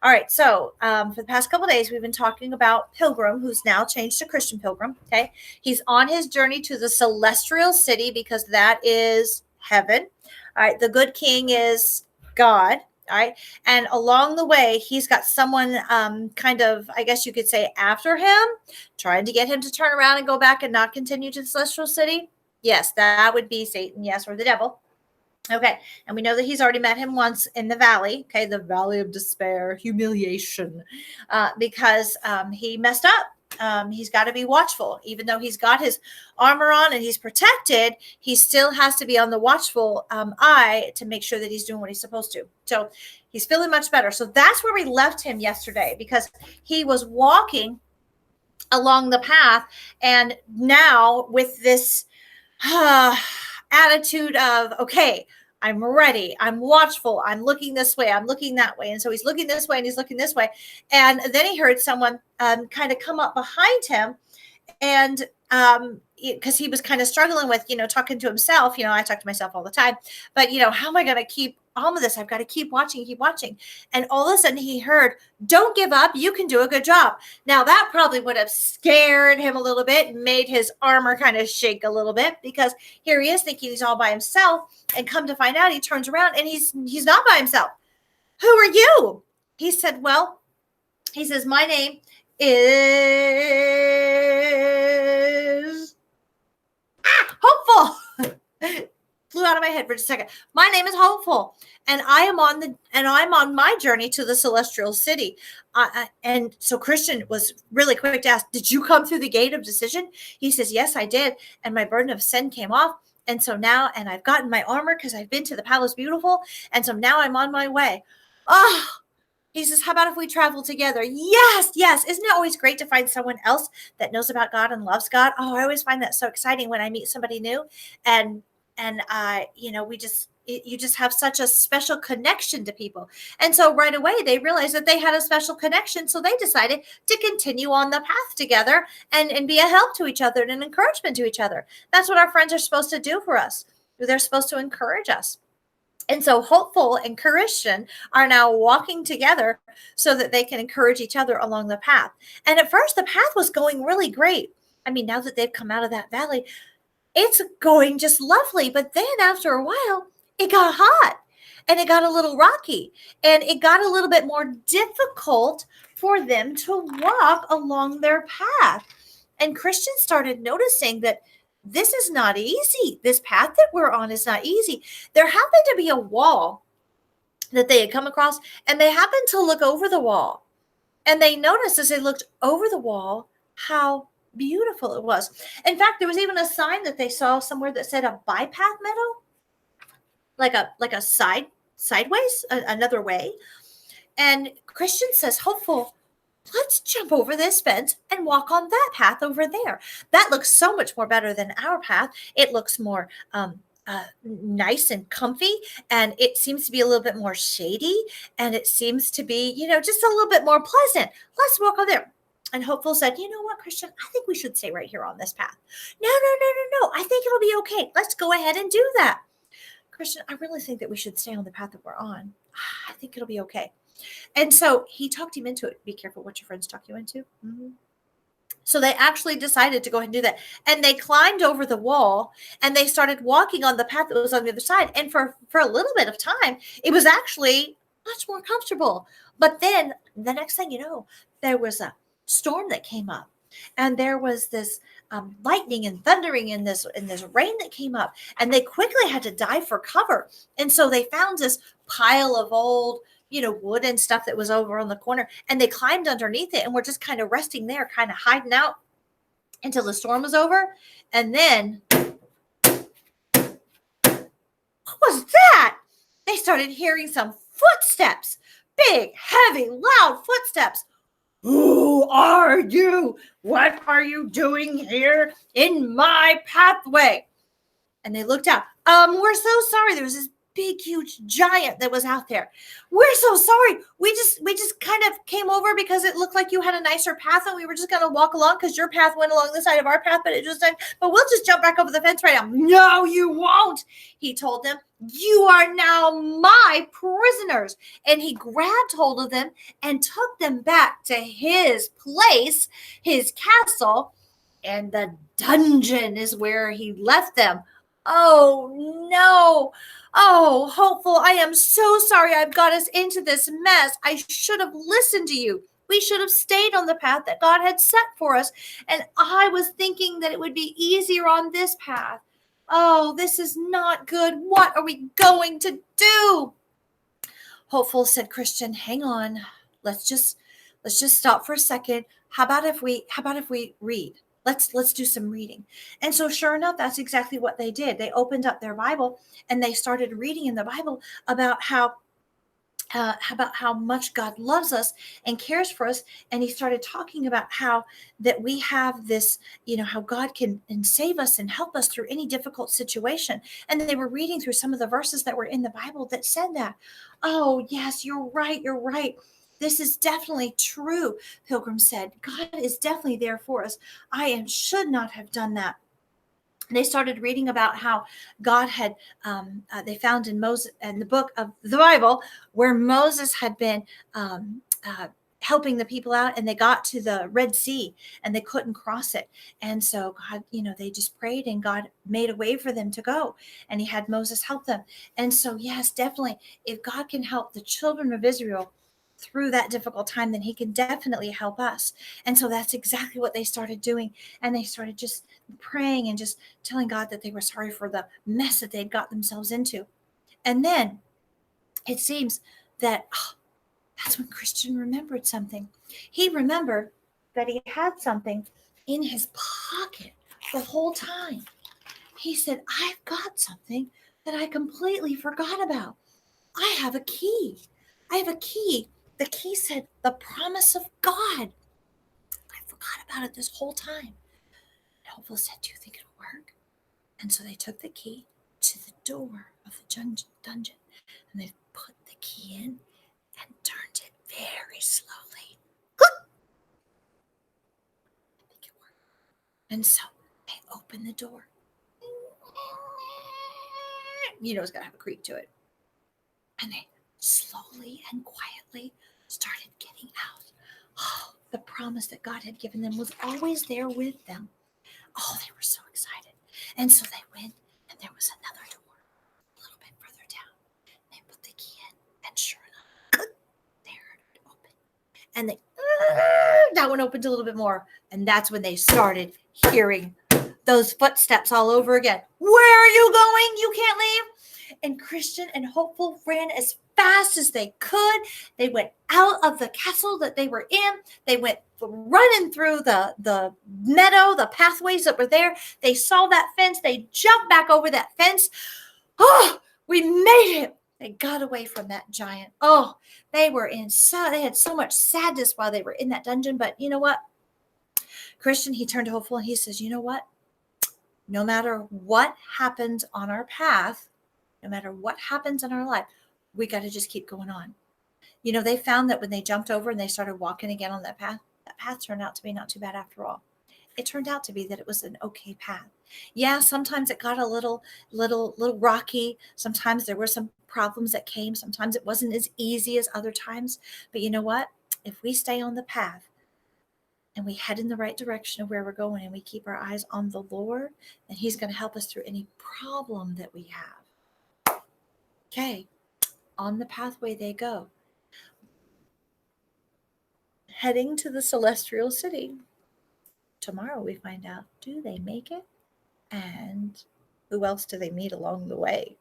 All right. So for the past couple of days, we've been talking about Pilgrim, who's now changed to Christian Pilgrim. Okay. He's on his journey to the celestial city because that is heaven. All right. The good king is God. All right. And along the way, he's got someone kind of, I guess you could say, after him, trying to get him to turn around and go back and not continue to the celestial city. Yes, that would be Satan. Yes, or the devil. Okay. And we know that he's already met him once in the valley. Okay. The valley of despair, humiliation, because he messed up. He's got to be watchful. Even though he's got his armor on and he's protected, he still has to be on the watchful eye to make sure that he's doing what he's supposed to. So he's feeling much better. So that's where we left him yesterday, because he was walking along the path. And now with this attitude of, okay, I'm ready, I'm watchful, I'm looking this way, I'm looking that way. And so he's looking this way and he's looking this way. And then he heard someone kind of come up behind him. And because he was kind of struggling with, talking to himself, I talk to myself all the time, but, how am I going to keep all of this? I've got to keep watching. And all of a sudden he heard, don't give up. You can do a good job. Now that probably would have scared him a little bit, made his armor kind of shake a little bit, because here he is thinking he's all by himself, and come to find out he turns around and he's not by himself. Who are you? He said, he says, my name is Hopeful. Flew out of my head for just a second. My name is Hopeful, and I'm on my journey to the celestial city. And so Christian was really quick to ask, did you come through the gate of decision? He says, yes, I did. And my burden of sin came off. And so now, and I've gotten my armor because I've been to the Palace Beautiful. And so now I'm on my way. Oh, he says, how about if we travel together? Yes. Isn't it always great to find someone else that knows about God and loves God? Oh, I always find that so exciting when I meet somebody new. And you just have such a special connection to people. And so right away they realized that they had a special connection. So they decided to continue on the path together and be a help to each other and an encouragement to each other. That's what our friends are supposed to do for us. They're supposed to encourage us. And so Hopeful and Christian are now walking together so that they can encourage each other along the path. And at first the path was going really great. I mean, now that they've come out of that valley, it's going just lovely. But then after a while, it got hot and it got a little rocky and it got a little bit more difficult for them to walk along their path. And Christian started noticing that this is not easy. This path that we're on is not easy. There happened to be a wall that they had come across, and they happened to look over the wall. And they noticed as they looked over the wall how beautiful it was. In fact, there was even a sign that they saw somewhere that said a bypath meadow, like a sideways, another way. And Christian says, Hopeful, let's jump over this fence and walk on that path over there. That looks so much more better than our path. It looks more nice and comfy, and it seems to be a little bit more shady, and it seems to be, just a little bit more pleasant. Let's walk on there. And Hopeful said, you know what, Christian, I think we should stay right here on this path. No. I think it'll be okay. Let's go ahead and do that. Christian, I really think that we should stay on the path that we're on. I think it'll be okay. And so he talked him into it. Be careful what your friends talk you into. Mm-hmm. So they actually decided to go ahead and do that. And they climbed over the wall and they started walking on the path that was on the other side. And for a little bit of time, it was actually much more comfortable. But then the next thing you know, there was a storm that came up, and there was this lightning and thundering and this rain that came up, and they quickly had to dive for cover. And so they found this pile of old wood and stuff that was over on the corner, and they climbed underneath it and were just kind of resting there, kind of hiding out until the storm was over. And then what was that? They started hearing some footsteps, big, heavy, loud footsteps. Who are you? What are you doing here in my pathway? And they looked out. We're so sorry. There was this big, huge giant that was out there. We're so sorry. We just kind of came over because it looked like you had a nicer path and we were just going to walk along because your path went along the side of our path, but we'll just jump back over the fence right now. No, you won't. He told them, you are now my prisoners. And he grabbed hold of them and took them back to his place, his castle, and the dungeon is where he left them. Oh, no. Oh, Hopeful, I am so sorry I've got us into this mess. I should have listened to you. We should have stayed on the path that God had set for us. And I was thinking that it would be easier on this path. Oh, this is not good. What are we going to do? Hopeful said, Christian, hang on. Let's just stop for a second. How about if we read? Let's do some reading. And so sure enough, that's exactly what they did. They opened up their Bible and they started reading in the Bible about how much God loves us and cares for us. And he started talking about how that we have this, how God can save us and help us through any difficult situation. And they were reading through some of the verses that were in the Bible that said that. Oh, yes, you're right. You're right. This is definitely true, Pilgrim said. God is definitely there for us. Should not have done that. They started reading about how God had, they found in Moses, in the book of the Bible, where Moses had been helping the people out, and they got to the Red Sea and they couldn't cross it. And so God, they just prayed and God made a way for them to go, and he had Moses help them. And so, yes, definitely, if God can help the children of Israel through that difficult time, then he can definitely help us. And so that's exactly what they started doing. And they started just praying and just telling God that they were sorry for the mess that they'd got themselves into. And then it seems that that's when Christian remembered something. He remembered that he had something in his pocket the whole time. He said, I've got something that I completely forgot about. I have a key. I have a key. The key said, the promise of God. I forgot about it this whole time. And Hopeful said, do you think it'll work? And so they took the key to the door of the dungeon, and they put the key in and turned it very slowly. I think it worked. And so they opened the door. It's going to have a creak to it. And they slowly and quietly started getting out. Oh, the promise that God had given them was always there with them. Oh, they were so excited. And so they went, and there was another door a little bit further down. They put the key in, and sure enough, there it opened. And that one opened a little bit more. And that's when they started hearing those footsteps all over again. Where are you going? You can't leave. And Christian and Hopeful ran as fast as they could. They went out of the castle that they were in. They went running through the meadow, the pathways that were there. They saw that fence. They jumped back over that fence. Oh, we made it. They got away from that giant. Oh, they had so much sadness while they were in that dungeon. But you know what? Christian, he turned to Hopeful and he says, you know what? No matter what happens on our path, no matter what happens in our life, we got to just keep going on. They found that when they jumped over and they started walking again on that path turned out to be not too bad after all. It turned out to be that it was an okay path. Yeah, sometimes it got a little rocky. Sometimes there were some problems that came. Sometimes it wasn't as easy as other times. But you know what? If we stay on the path and we head in the right direction of where we're going and we keep our eyes on the Lord, then he's going to help us through any problem that we have. Okay, on the pathway they go, heading to the celestial city. Tomorrow we find out, do they make it? And who else do they meet along the way?